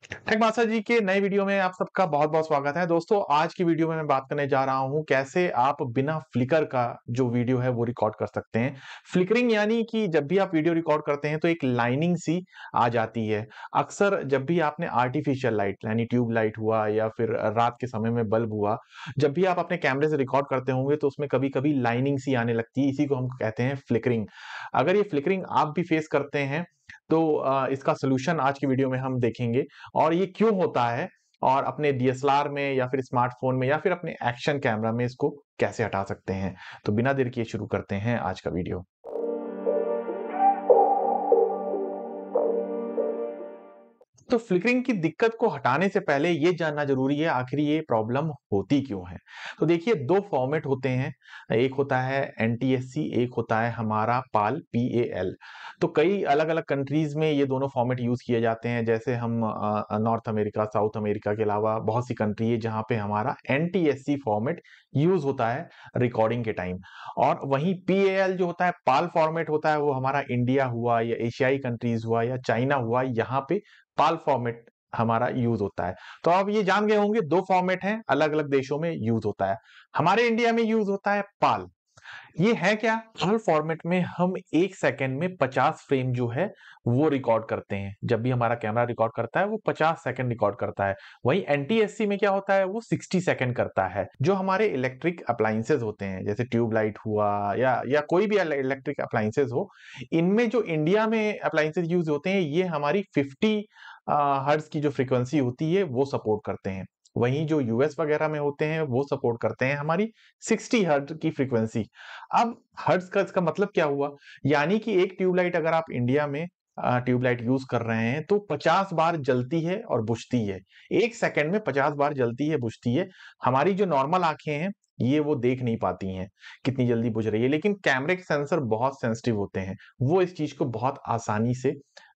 Take master जी के नए video में आप सबका बहुत-बहुत स्वागत है। दोस्तों, आज की वीडियो में मैं बात करने जा रहा हूँ कैसे आप बिना फ्लिकर का जो वीडियो है वो रिकॉर्ड कर सकते हैं। फ्लिकरिंग यानी कि जब भी आप वीडियो रिकॉर्ड करते हैं तो एक लाइनिंग सी आ जाती है। अक्सर जब भी आपने आर्टिफिशियल लाइट यानी ट्यूब लाइट हुआ या फिर रात के समय में बल्ब हुआ, जब भी आप अपने कैमरे से रिकॉर्ड करते होंगे तो उसमें कभी-कभी लाइनिंग सी आने लगती है। इसी को हम कहते हैं फ्लिकरिंग। अगर ये फ्लिकरिंग आप भी फेस करते हैं तो इसका सॉल्यूशन आज की वीडियो में हम देखेंगे। और ये क्यों होता है और अपने डीएसएलआर में या फिर स्मार्टफ़ोन में या फिर अपने एक्शन कैमरा में इसको कैसे हटा सकते हैं। तो बिना देर किए शुरू करते हैं आज का वीडियो। तो फ्लिकरिंग की दिक्कत को हटाने से पहले ये जानना ज़रूरी है आखिर ये प्रॉब्लम होती क्यों है? तो देखिए 2 फॉर्मेट होते हैं, एक होता है एनटीएससी, एक होता है हमारा पाल पीएएल। तो कई अलग-अलग कंट्रीज़ में ये दोनों फॉर्मेट यूज़ किए जाते हैं जैसे हम नॉर्थ अमेरिका, साउथ अमेरिका के अलावा बहुत सी कंट्री है जहाँ पे हमारा एनटीएससी फॉर्मेट यूज़ होता है रिकॉर्डिंग के टाइम। और वहीं पीएएल जो होता है पाल फॉर्मेट होता है वो हमारा इंडिया हुआ या एशियाई कंट्रीज़ हुआ या चाइना हुआ यहाँ पे पाल फॉर्मेट हमारा यूज़ होता है। तो आप ये जान गए होंगे 2 फॉर्मेट हैं, अलग-अलग देशों में यूज़ होता है। हमारे इंडिया में यूज़ होता है पाल। ये है क्या? पाल फॉर्मेट में हम 1 सेकंड में 50 फ्रेम जो है वो रिकॉर्ड करते हैं। जब भी हमारा कैमरा रिकॉर्ड करता है वो 50 सेकंड रिकॉर्ड करता है। वहीं एनटीएससी में क्या होता है वो 60 सेकंड करता है। जो हमारे इलेक्ट्रिक अप्लायंसेस होते हैं जैसे ट्यूब लाइट हुआ या कोई भी इलेक्ट्रिक अप्लायंसेस हो, इनमें जो इंडिया में अप्लायंसेस यूज़ होते हैं ये हमारी 50 हर्ट्ज़ की जो फ्रीक्वेंसी होती है वो सपोर्ट करते हैं। वहीं जो यूएस वगैरह में होते हैं वो सपोर्ट करते हैं हमारी 60 हर्ट्ज़ की फ्रीक्वेंसी। अब हर्ट्ज़ का इसका मतलब क्या हुआ? यानी कि एक ट्यूबलाइट अगर आप इंडिया में ट्यूबलाइट यूज़ कर रहे हैं तो 50 बार जलती है और बुझती है। 1 सेकंड में 50 बार जलती है, बुझती है। हमारी जो नॉर्मल आँखें हैं, ये वो देख नहीं पाती हैं, कितनी जल्दी बुझ रही है। लेकिन कैमरे के सेंसर बहुत सेंसिटिव होते हैं। वो इस चीज़ को बहुत आसानी से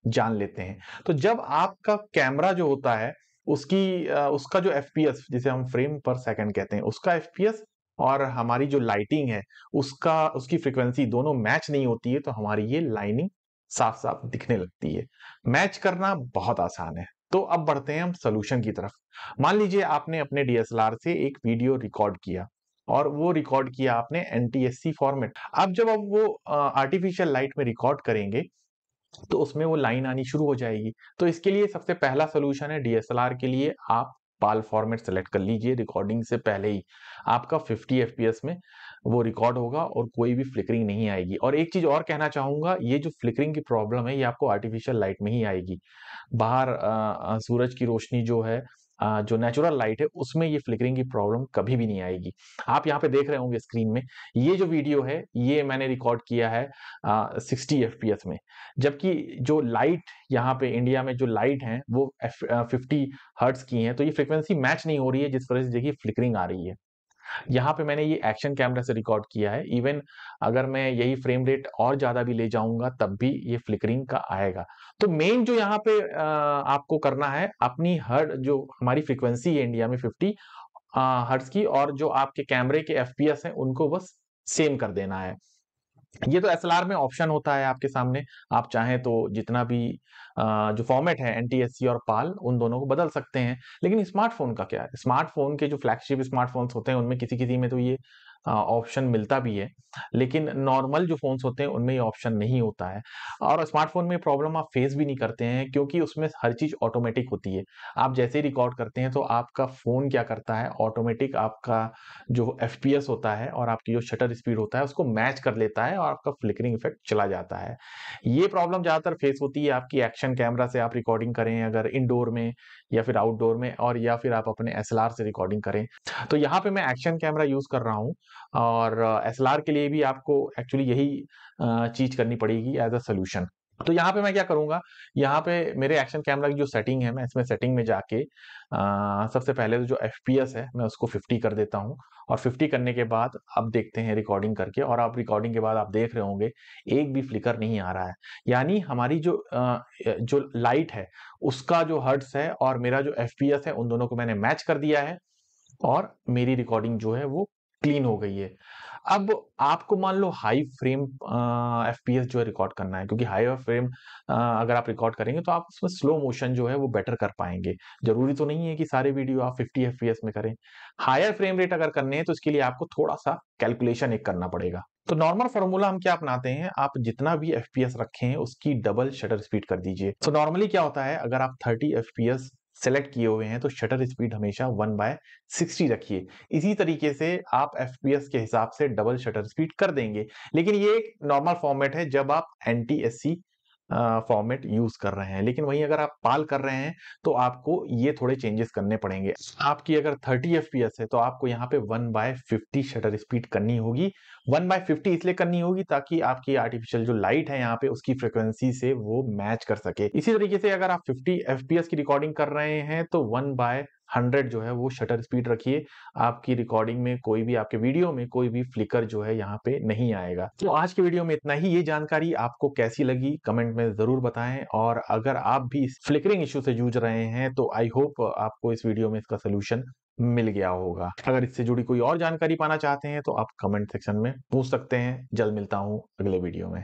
जान लेते हैं। तो जब आपका कैमरा जो होता है, उसका जो एफपीएस जिसे हम फ्रेम पर सेकंड कहते हैं, उसका एफपीएस और हमारी जो लाइटिंग है उसकी फ्रीक्वेंसी दोनों मैच नहीं होती है तो हमारी ये लाइनिंग साफ-साफ दिखने लगती है। मैच करना बहुत आसान है। तो अब बढ़ते हैं हम सॉल्यूशन की तरफ। मान लीजिए आपने अपने डीएसएलआर से एक वीडियो रिकॉर्ड किया और वो रिकॉर्ड किया आपने एनटीएससी फॉर्मेट। अब जब आप वो आर्टिफिशियल लाइट में रिकॉर्ड करेंगे तो उसमें वो लाइन आनी शुरू हो जाएगी। तो इसके लिए सबसे पहला सॉल्यूशन है डीएसएलआर के लिए आप पाल फॉर्मेट सेलेक्ट कर लीजिए रिकॉर्डिंग से पहले ही। आपका 50 एफपीएस में वो रिकॉर्ड होगा और कोई भी फ्लिकरिंग नहीं आएगी। और एक चीज़ और कहना चाहूँगा, ये जो फ्लिकरिंग की प्रॉब्लम है ये आपको आर्टिफिशियल लाइट में ही आएगी। बाहर सूरज की रोशनी जो है जो नेचुरल लाइट है उसमें ये फ्लिकरिंग की प्रॉब्लम कभी भी नहीं आएगी। आप यहाँ पे देख रहे होंगे स्क्रीन में, ये जो वीडियो है ये मैंने रिकॉर्ड किया है 60 एफपीएस में। जबकि जो लाइट यहाँ पे इंडिया में जो लाइट हैं वो 50 हर्ट्ज़ की हैं, तो ये फ्रीक्वेंसी मैच नहीं हो रही है जिस वजह से देखिए फ्लिकरिंग आ रही है। यहाँ पे मैंने ये एक्शन कैमरा से रिकॉर्ड किया है। इवन अगर मैं यही फ्रेम रेट और ज़्यादा भी ले जाऊँगा तब भी ये फ्लिकरिंग का आएगा। तो मेन जो यहाँ पे आपको करना है अपनी हर जो हमारी फ्रीक्वेंसी है इंडिया में 50 हर्ट्ज़ की और जो आपके कैमरे के एफपीएस हैं उनको बस सेम कर देना है। ये तो एसएलआर में ऑप्शन होता है आपके सामने, आप चाहें तो जितना भी जो फॉर्मेट है एनटीएससी और पाल उन दोनों को बदल सकते हैं। लेकिन स्मार्टफ़ोन का क्या है? स्मार्टफ़ोन के जो फ्लैगशिप स्मार्टफ़ोन्स होते हैं उनमें किसी-किसी में तो ये ऑप्शन मिलता भी है, लेकिन नॉर्मल जो फ़ोन्स होते हैं उनमें ये ऑप्शन नहीं होता है। और स्मार्टफ़ोन में प्रॉब्लम आप फेस भी नहीं करते हैं क्योंकि उसमें हर चीज़ ऑटोमेटिक होती है। आप जैसे ही रिकॉर्ड करते हैं तो आपका फ़ोन क्या करता है ऑटोमेटिक आपका जो एफपीएस होता है और आपकी जो शटर स्पीड होता है उसको मैच कर लेता है और आपका फ्लिकरिंग इफेक्ट चला जाता है। ये प्रॉब्लम ज़्यादातर फेस होती है आपकी एक्शन कैमरा से आप रिकॉर्डिंग करें अगर इंडोर में या फिर आउटडोर में और या फिर आप अपने एसएलआर से रिकॉर्डिंग करें। तो यहाँ पे मैं एक्शन कैमरा यूज़ कर रहा हूँ और एसएलआर के लिए भी आपको एक्चुअली यही चीज़ करनी पड़ेगी एज़ अ सॉल्यूशन। तो यहाँ पे मैं क्या करूँगा, यहाँ पे मेरे एक्शन कैमरा की जो सेटिंग है मैं इसमें सेटिंग में जाके सबसे पहले तो जो एफपीएस है मैं उसको 50 कर देता हूँ और 50 करने के बाद अब देखते हैं रिकॉर्डिंग करके और आप रिकॉर्डिंग के बाद आप देख रहे होंगे एक भी फ्लिकर नहीं आ रहा है। यानी हमारी जो लाइट है उसका जो हर्ट्ज़ है और मेरा जो एफपीएस है उन दोनों को मैंने मैच कर दिया है और मेरी रिकॉर्डिंग जो है वो क्लीन हो गई है। अब आपको मान लो हाई फ्रेम एफपीएस जो है रिकॉर्ड करना है, क्योंकि हाई फ्रेम अगर आप रिकॉर्ड करेंगे तो आप उसमें स्लो मोशन जो है वो बेटर कर पाएंगे। जरूरी तो नहीं है कि सारे वीडियो आप 50 एफपीएस में करें। हायर फ्रेम रेट अगर करने हैं तो इसके लिए आपको थोड़ा सा कैलकुलेशन एक करना पड़ेगा। तो नॉर्मल फॉर्मूला हम क्या अपनाते हैं, आप जितना भी एफपीएस रखे हैं उसकी डबल शटर स्पीड कर दीजिए। तो नॉर्मली क्या होता है, अगर आप 30 एफपीएस सेलेक्ट किए हुए हैं तो शटर स्पीड हमेशा 1/60 रखिए। इसी तरीके से आप एफपीएस के हिसाब से डबल शटर स्पीड कर देंगे। लेकिन ये एक नॉर्मल फॉर्मेट है जब आप एनटीएससी फॉर्मेट यूज कर रहे हैं, लेकिन वहीं अगर आप पाल कर रहे हैं तो आपको ये थोड़े चेंजेस करने पड़ेंगे। आपकी अगर 30 एफपीएस है तो आपको यहाँ पे 1/50 शटर स्पीड करनी होगी। 1/50 इसलिए करनी होगी ताकि आपकी आर्टिफिशियल जो लाइट है यहाँ पे उसकी फ्रिक्वेंसी से वो मैच कर सके। इसी तरीके से अगर आप 50 एफपीएस की रिकॉर्डिंग कर रहे हैं तो 1/100 जो है वो शटर स्पीड रखिए। आपकी रिकॉर्डिंग में कोई भी, आपके वीडियो में कोई भी फ्लिकर जो है यहाँ पे नहीं आएगा। तो आज के वीडियो में इतना ही। ये जानकारी आपको कैसी लगी कमेंट में जरूर बताएं, और अगर आप भी इस फ्लिकरिंग इश्यू से जूझ रहे हैं तो आई होप आपको इस वीडियो में इसका सोल्यूशन मिल गया होगा। अगर इससे जुड़ी कोई और जानकारी पाना चाहते हैं तो आप कमेंट सेक्शन में पूछ सकते हैं। जल्द मिलता हूं अगले वीडियो में।